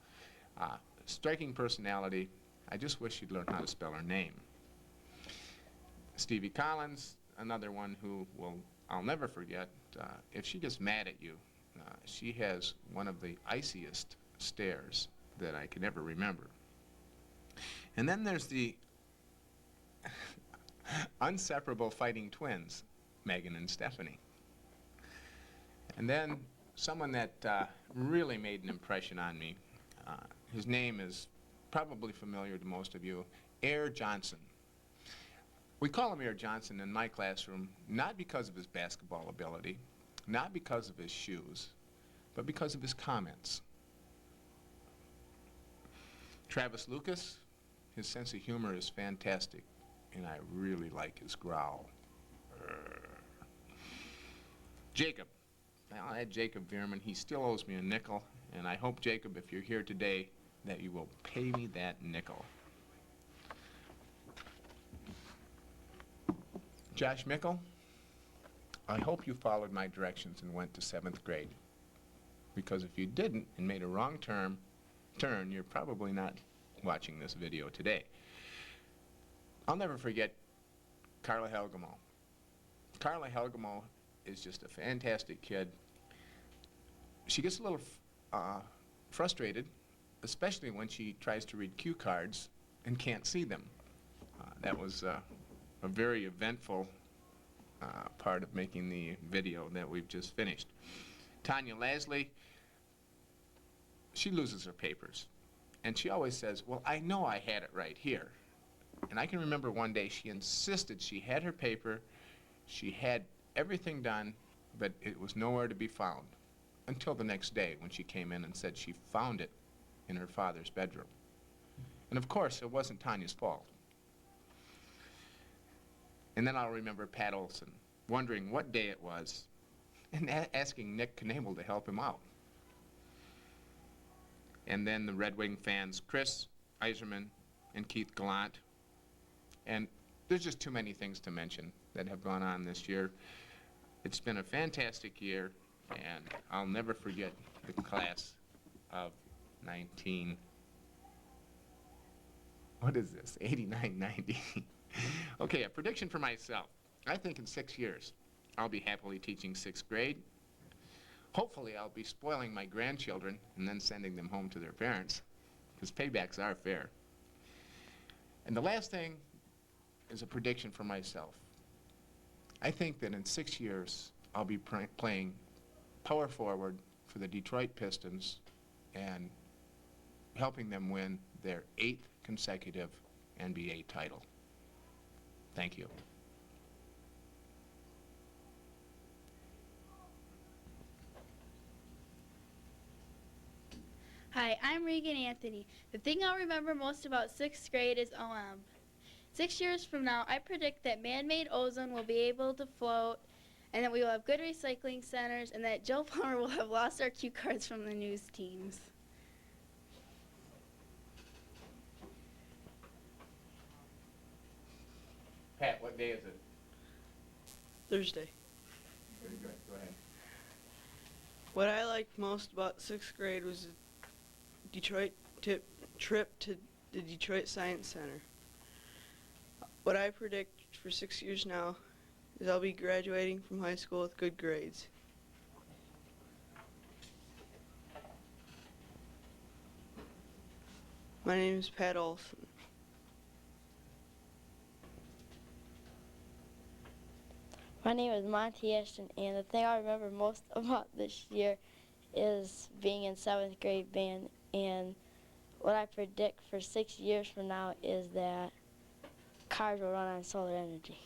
striking personality. I just wish she'd learn how to spell her name. Stevie Collins, another one who I'll never forget. If she gets mad at you, she has one of the iciest stares that I can ever remember. And then there's the inseparable fighting twins, Megan and Stephanie. And then someone that really made an impression on me, his name is probably familiar to most of you, Air Johnson. We call him Air Johnson in my classroom not because of his basketball ability, not because of his shoes, but because of his comments. Travis Lucas, his sense of humor is fantastic, and I really like his growl. Jacob. Well, I had Jacob Veerman. He still owes me a nickel, and I hope, Jacob, if you're here today, that you will pay me that nickel. Josh Mickle, I hope you followed my directions and went to 7th grade. Because if you didn't and made a wrong turn, you're probably not watching this video today. I'll never forget Carla Helgamo. Carla Helgamo is just a fantastic kid. She gets a little frustrated, especially when she tries to read cue cards and can't see them. That was a very eventful part of making the video that we've just finished. Tanya Lasley, she loses her papers. And she always says, well, I know I had it right here. And I can remember one day she insisted she had her paper, she had everything done, but it was nowhere to be found. Until the next day when she came in and said she found it in her father's bedroom. And of course, it wasn't Tanya's fault. And then I'll remember Pat Olson wondering what day it was and asking Nick Knable to help him out. And then the Red Wing fans, Chris Iserman and Keith Gallant. And there's just too many things to mention that have gone on this year. It's been a fantastic year, and I'll never forget the class of 89, 90. Okay, a prediction for myself. I think in 6 years, I'll be happily teaching 6th grade. Hopefully, I'll be spoiling my grandchildren and then sending them home to their parents, because paybacks are fair. And the last thing is a prediction for myself. I think that in 6 years, I'll be playing power forward for the Detroit Pistons and helping them win their 8th consecutive NBA title. Thank you. Hi, I'm Regan Anthony. The thing I'll remember most about 6th grade is OM. 6 years from now, I predict that man-made ozone will be able to float, and that we will have good recycling centers, and that Joe Plummer will have lost our cue cards from the news teams. Pat, what day is it? Thursday. Very good. Go ahead. What I liked most about 6th grade was the Detroit trip to the Detroit Science Center. What I predict for 6 years now is I'll be graduating from high school with good grades. My name is Pat Olson. My name is Monty Ashton, and the thing I remember most about this year is being in 7th grade band. And what I predict for 6 years from now is that cars will run on solar energy.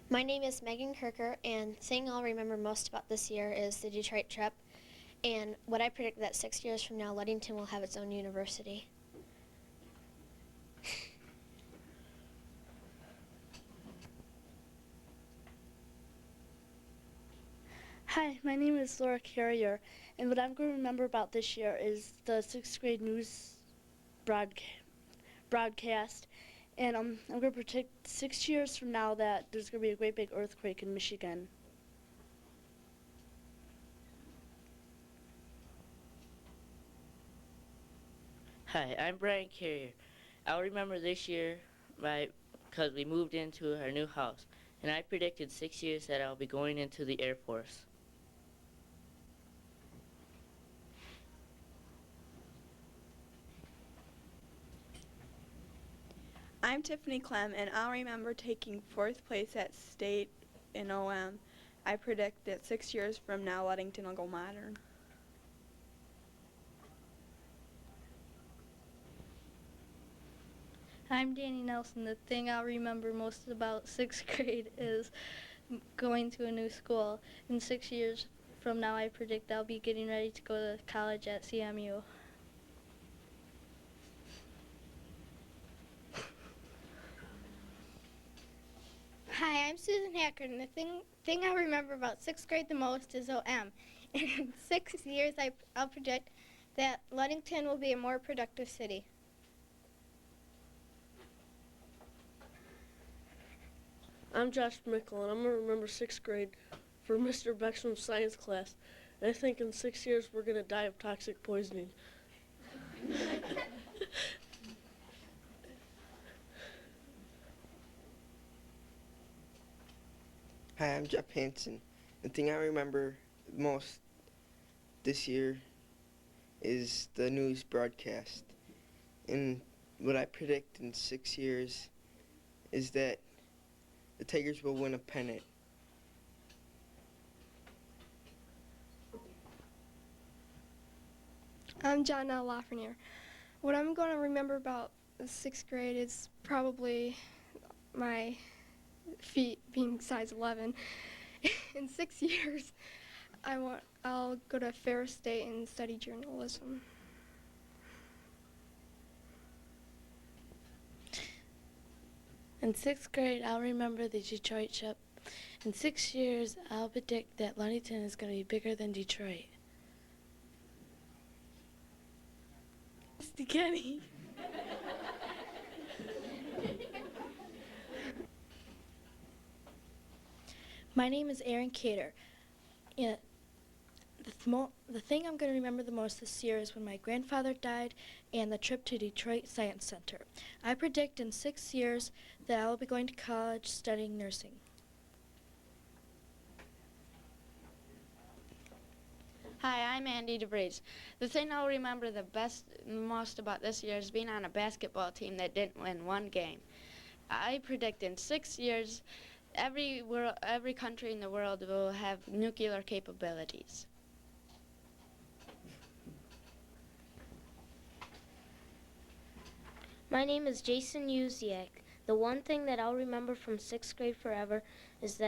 My name is Megan Kirker, and the thing I'll remember most about this year is the Detroit trip. And what I predict that 6 years from now, Ludington will have its own university. Hi, my name is Laura Carrier, and what I'm going to remember about this year is the 6th grade news broadcast. And I'm going to predict 6 years from now that there's going to be a great big earthquake in Michigan. Hi, I'm Brian Carrier. I'll remember this year because we moved into our new house, and I predicted 6 years that I'll be going into the Air Force. I'm Tiffany Clem, and I'll remember taking 4th place at state in OM. I predict that 6 years from now, Ludington will go modern. I'm Danny Nelson. The thing I'll remember most about 6th grade is going to a new school. In 6 years from now, I predict I'll be getting ready to go to college at CMU. Hi, I'm Susan Hacker, and the thing I remember about 6th grade the most is OM. In 6 years, I'll predict that Ludington will be a more productive city. I'm Josh Mickle, and I'm going to remember 6th grade for Mr. Beckstrom's science class. And I think in 6 years we're going to die of toxic poisoning. Hi, I'm Jeff Hansen. The thing I remember most this year is the news broadcast. And what I predict in 6 years is that the Tigers will win a pennant. I'm John L. Lafreniere. What I'm going to remember about the 6th grade is probably my feet being size 11. In 6 years, I'll go to Ferris State and study journalism. In 6th grade, I'll remember the Detroit trip. In 6 years, I'll predict that Ludington is going to be bigger than Detroit. Kenny. My name is Aaron Cater. And the thing I'm going to remember the most this year is when my grandfather died and the trip to Detroit Science Center. I predict in 6 years that I will be going to college studying nursing. Hi, I'm Andy DeVries. The thing I'll remember most about this year is being on a basketball team that didn't win one game. I predict in 6 years, every country in the world will have nuclear capabilities. My name is Jason Uziak. The one thing that I'll remember from 6th grade forever is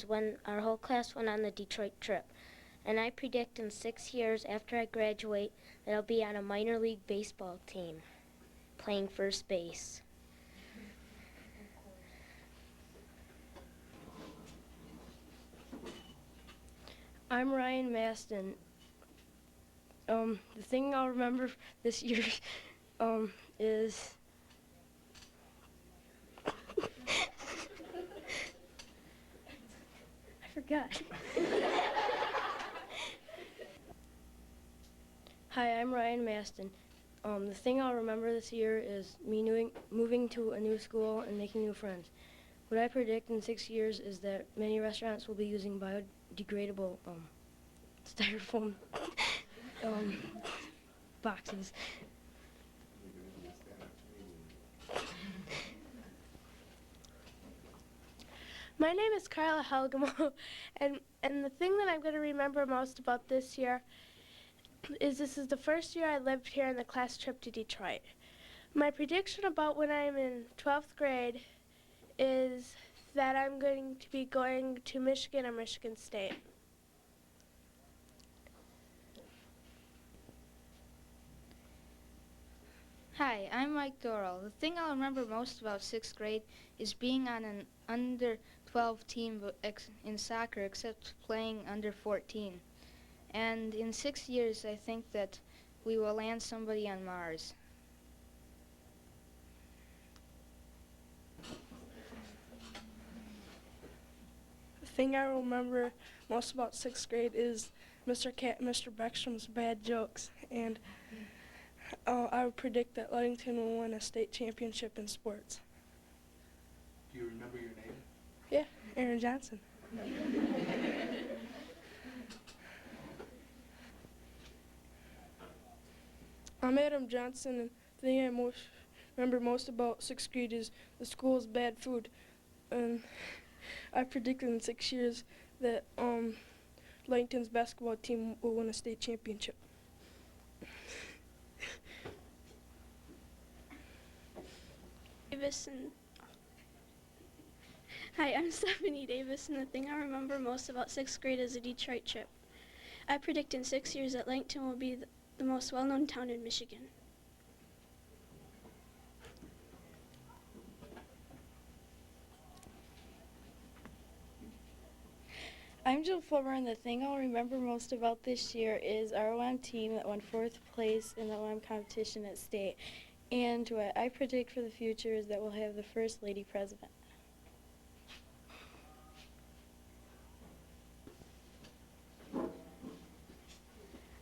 when our whole class went on the Detroit trip. And I predict in 6 years after I graduate that I'll be on a minor league baseball team playing first base. I'm Ryan Maston. The thing I'll remember this year is I forgot. Hi, I'm Ryan Maston. The thing I'll remember this year is me moving to a new school and making new friends. What I predict in 6 years is that many restaurants will be using biodegradable styrofoam boxes. My name is Carla Helgamo, and the thing that I'm going to remember most about this year is this is the first year I lived here in the class trip to Detroit. My prediction about when I'm in 12th grade is that I'm going to be going to Michigan or Michigan State. Hi, I'm Mike Dorrell. The thing I'll remember most about 6th grade is being on an under 12 team in soccer, except playing under 14. And in 6 years, I think that we will land somebody on Mars. My name is Carla Helgamo, and the thing that I'm going to remember most about this year is this is the first year I lived here in the class trip to Detroit. My prediction about when I'm in 12th grade is that I'm going to be going to Michigan or Michigan State. Hi, I'm Mike Dorrell. The thing I'll remember most about 6th grade is being on an under 12 team in soccer, except playing under 14. And in 6 years, I think that we will land somebody on Mars. thing I remember most about 6th grade is Mr. Beckstrom's bad jokes, and I would predict that Ludington will win a state championship in sports. Do you remember your name? Yeah, Aaron Johnson. I'm Adam Johnson, and the thing I remember most about 6th grade is the school's bad food. And I predicted in 6 years that Ludington's basketball team will win a state championship. Davis and Hi, I'm Stephanie Davis, and the thing I remember most about 6th grade is the Detroit trip. I predict in 6 years that Ludington will be the most well-known town in Michigan. I'm Jill Fulmer, and the thing I'll remember most about this year is our OM team that won 4th place in the OM competition at state. And what I predict for the future is that we'll have the first lady president.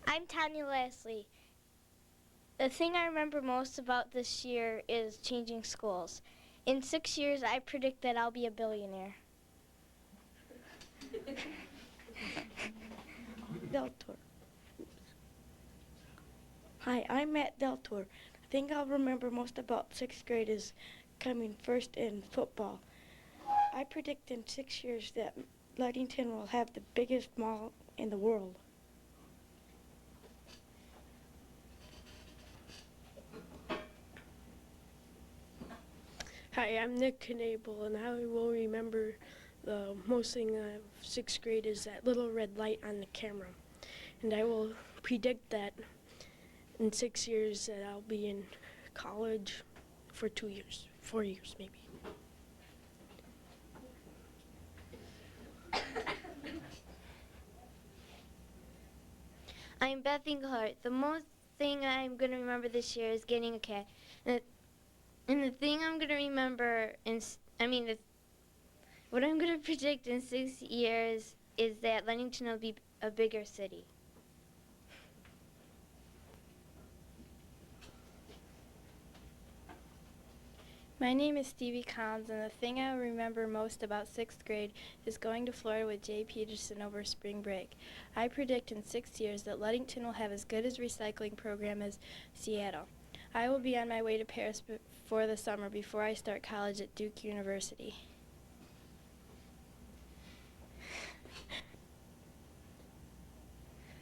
I'm Tanya Lasley. The thing I remember most about this year is changing schools. In 6 years, I predict that I'll be a billionaire. Deltor. Hi, I'm Matt Deltor. The thing I'll remember most about 6th grade is coming first in football. I predict in 6 years that Ludington will have the biggest mall in the world. Hi, I'm Nick Knable, and I will remember the most thing of 6th grade is that little red light on the camera. And I will predict that in 6 years that I'll be in college for 2 years, 4 years maybe. I'm Beth Englehart. The most thing I'm going to remember this year is getting a cat. And the thing I'm going to remember, what I'm going to predict in 6 years is that Ludington will be a bigger city. My name is Stevie Collins, and the thing I remember most about 6th grade is going to Florida with Jay Peterson over spring break. I predict in 6 years that Ludington will have as good a recycling program as Seattle. I will be on my way to Paris for the summer before I start college at Duke University.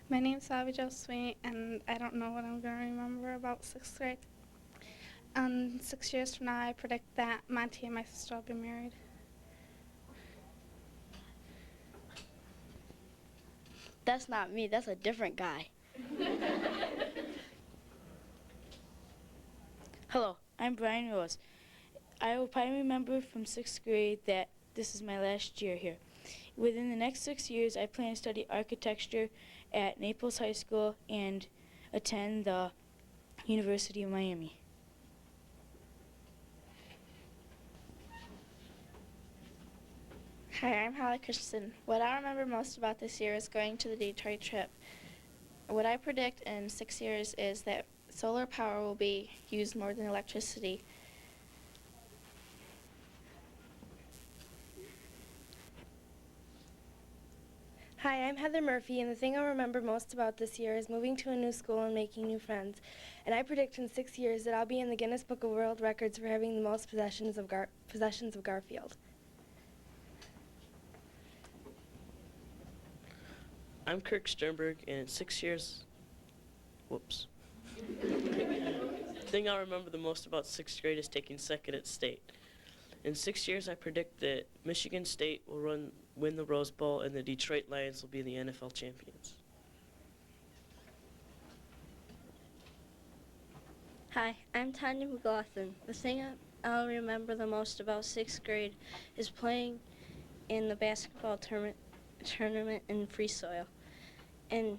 My name's Abigail Sweet, and I don't know what I'm going to remember about 6th grade. 6 years from now, I predict that Monty and my sister will be married. That's not me, that's a different guy. Hello, I'm Brian Rose. I will probably remember from 6th grade that this is my last year here. Within the next 6 years, I plan to study architecture at Naples High School and attend the University of Miami. Hi, I'm Holly Christensen. What I remember most about this year is going to the Detroit trip. What I predict in 6 years is that solar power will be used more than electricity. Hi, I'm Heather Murphy, and the thing I remember most about this year is moving to a new school and making new friends. And I predict in 6 years that I'll be in the Guinness Book of World Records for having the most possessions of Garfield. I'm Kirk Sternberg, and in 6 years, the thing I remember the most about 6th grade is taking second at state. In 6 years, I predict that Michigan State will win the Rose Bowl, and the Detroit Lions will be the NFL champions. Hi, I'm Tanya McLaughlin. The thing I'll remember the most about 6th grade is playing in the basketball tournament in Free Soil. And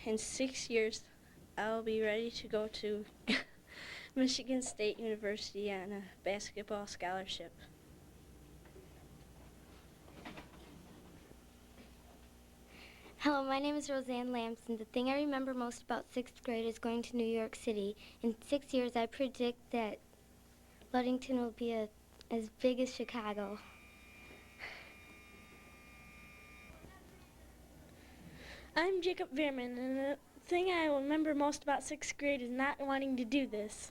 in 6 years, I'll be ready to go to Michigan State University on a basketball scholarship. Hello, my name is Roseanne Lamson. The thing I remember most about 6th grade is going to New York City. In 6 years, I predict that Ludington will be as big as Chicago. I'm Jacob Veerman, and the thing I remember most about 6th grade is not wanting to do this.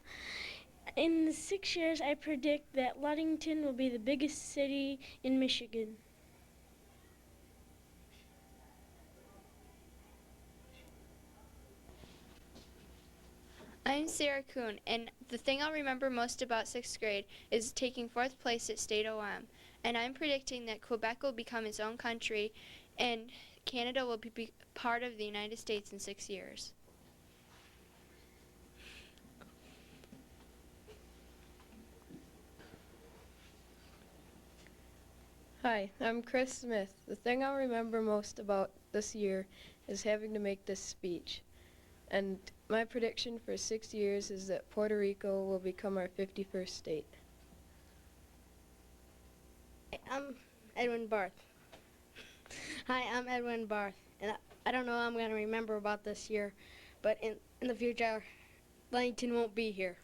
In the 6 years, I predict that Ludington will be the biggest city in Michigan. I'm Sarah Kuhn, and the thing I'll remember most about 6th grade is taking 4th place at State OM. And I'm predicting that Quebec will become its own country, and Canada will be part of the United States in 6 years. Hi, I'm Chris Smith. The thing I'll remember most about this year is having to make this speech. And my prediction for 6 years is that Puerto Rico will become our 51st state. I'm Edwin Barth. Hi, I'm Edwin Barth, and I don't know what I'm going to remember about this year, but in the future, Ludington won't be here.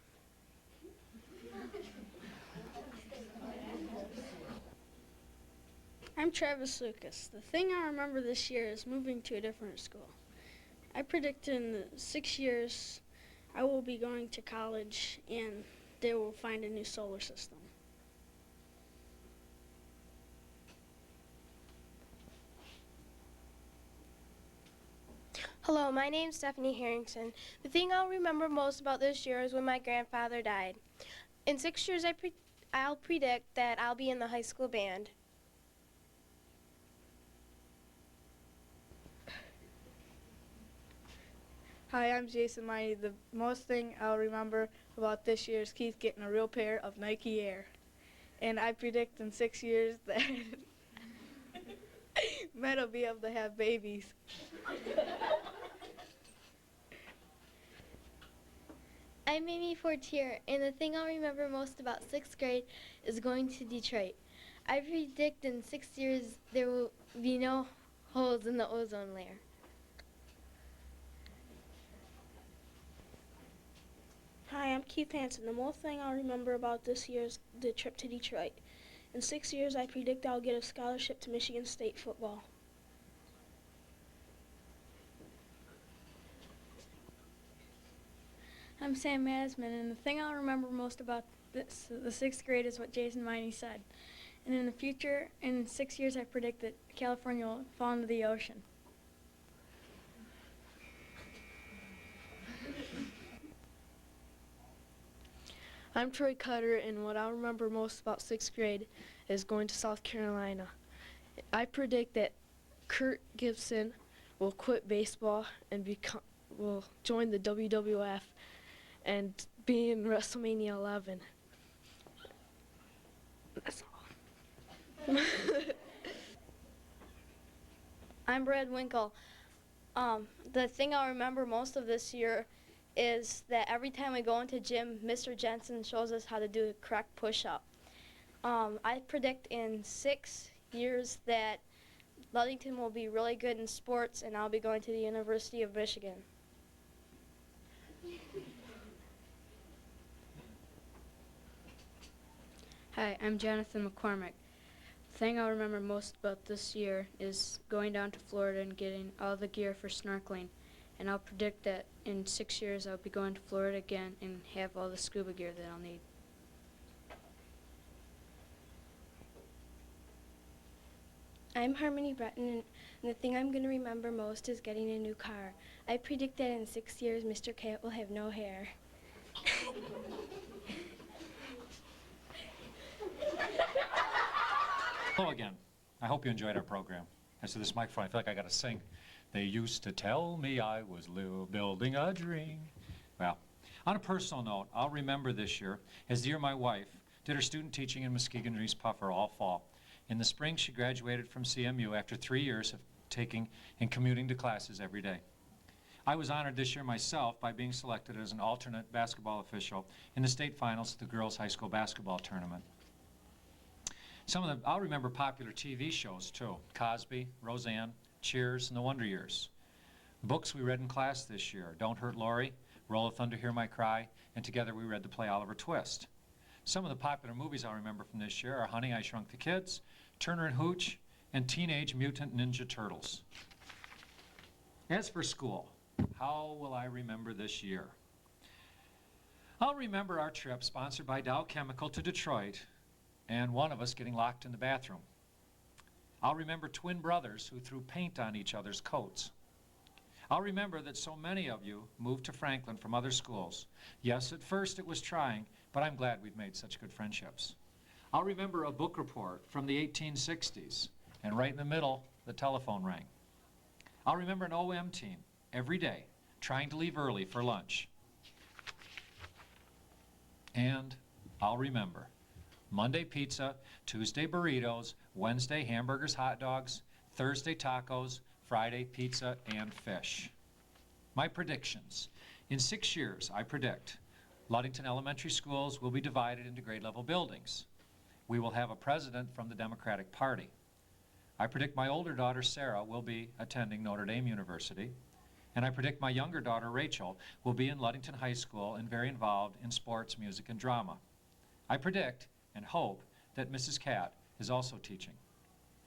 I'm Travis Lucas. The thing I remember this year is moving to a different school. I predict in 6 years I will be going to college and they will find a new solar system. Hello, my name's Stephanie Harrington. The thing I'll remember most about this year is when my grandfather died. In 6 years, I'll predict that I'll be in the high school band. Hi, I'm Jason Miney. The most thing I'll remember about this year is Keith getting a real pair of Nike Air. And I predict in 6 years that men will be able to have babies. I'm Amy Fortier, and the thing I'll remember most about 6th grade is going to Detroit. I predict in 6 years there will be no holes in the ozone layer. Hi, I'm Keith Hansen. The most thing I'll remember about this year is the trip to Detroit. In 6 years, I predict I'll get a scholarship to Michigan State football. I'm Sam Madisman, and the thing I'll remember most about the 6th grade is what Jason Miney said. And in the future, in 6 years, I predict that California will fall into the ocean. I'm Troy Cutter, and what I'll remember most about 6th grade is going to South Carolina. I predict that Kurt Gibson will quit baseball and will join the WWF and be in WrestleMania 11. That's all. I'm Brad Winkle. The thing I'll remember most of this year is that every time we go into gym, Mr. Jensen shows us how to do the correct push-up. I predict in 6 years that Ludington will be really good in sports, and I'll be going to the University of Michigan. Hi, I'm Jonathan McCormick. The thing I'll remember most about this year is going down to Florida and getting all the gear for snorkeling. And I'll predict that in 6 years I'll be going to Florida again and have all the scuba gear that I'll need. I'm Harmony Breton, and the thing I'm going to remember most is getting a new car. I predict that in 6 years, Mr. Cat will have no hair. Hello again. I hope you enjoyed our program. As to this microphone, I feel like I got to sing. They used to tell me I was building a dream. Well, on a personal note, I'll remember this year as the year my wife did her student teaching in Muskegon Reese Puffer all fall. In the spring, she graduated from CMU after 3 years of taking and commuting to classes every day. I was honored this year myself by being selected as an alternate basketball official in the state finals of the girls' high school basketball tournament. I'll remember popular TV shows too. Cosby, Roseanne, Cheers, and The Wonder Years. Books we read in class this year: Don't Hurt Laurie, Roll of Thunder, Hear My Cry, and together we read the play Oliver Twist. Some of the popular movies I'll remember from this year are Honey, I Shrunk the Kids, Turner and Hooch, and Teenage Mutant Ninja Turtles. As for school, how will I remember this year? I'll remember our trip sponsored by Dow Chemical to Detroit and one of us getting locked in the bathroom. I'll remember twin brothers who threw paint on each other's coats. I'll remember that so many of you moved to Franklin from other schools. Yes, at first it was trying, but I'm glad we've made such good friendships. I'll remember a book report from the 1860s, and right in the middle, the telephone rang. I'll remember an OM team every day trying to leave early for lunch. And I'll remember Monday pizza, Tuesday burritos, Wednesday hamburgers, hot dogs, Thursday tacos, Friday pizza and fish. My predictions. In 6 years, I predict Ludington elementary schools will be divided into grade level buildings. We will have a president from the Democratic Party. I predict my older daughter Sarah will be attending Notre Dame University. And I predict my younger daughter Rachel will be in Ludington High School and very involved in sports, music, and drama. I predict and hope that Mrs. Catt is also teaching.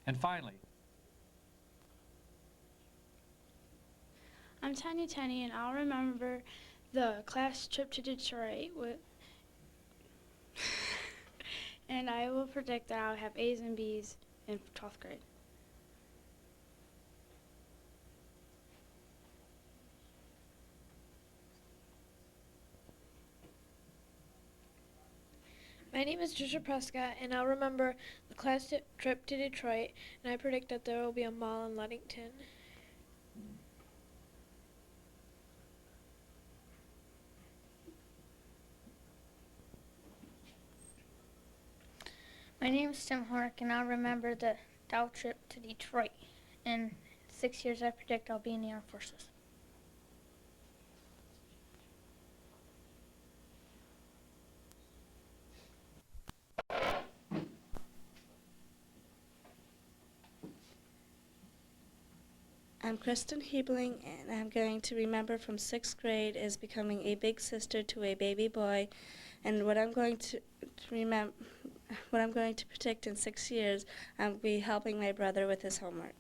And finally, I'm Tanya Tenney, and I'll remember the class trip to Detroit and I will predict that I'll have A's and B's in 12th grade. My name is Trisha Prescott, and I'll remember the class trip to Detroit, and I predict that there will be a mall in Ludington. My name is Tim Hork, and I'll remember the Dow trip to Detroit. In 6 years, I predict I'll be in the Armed Forces. I'm Kristen Hebling, and I'm going to remember from 6th grade is becoming a big sister to a baby boy. And what I'm going to predict in 6 years, I'll be helping my brother with his homework.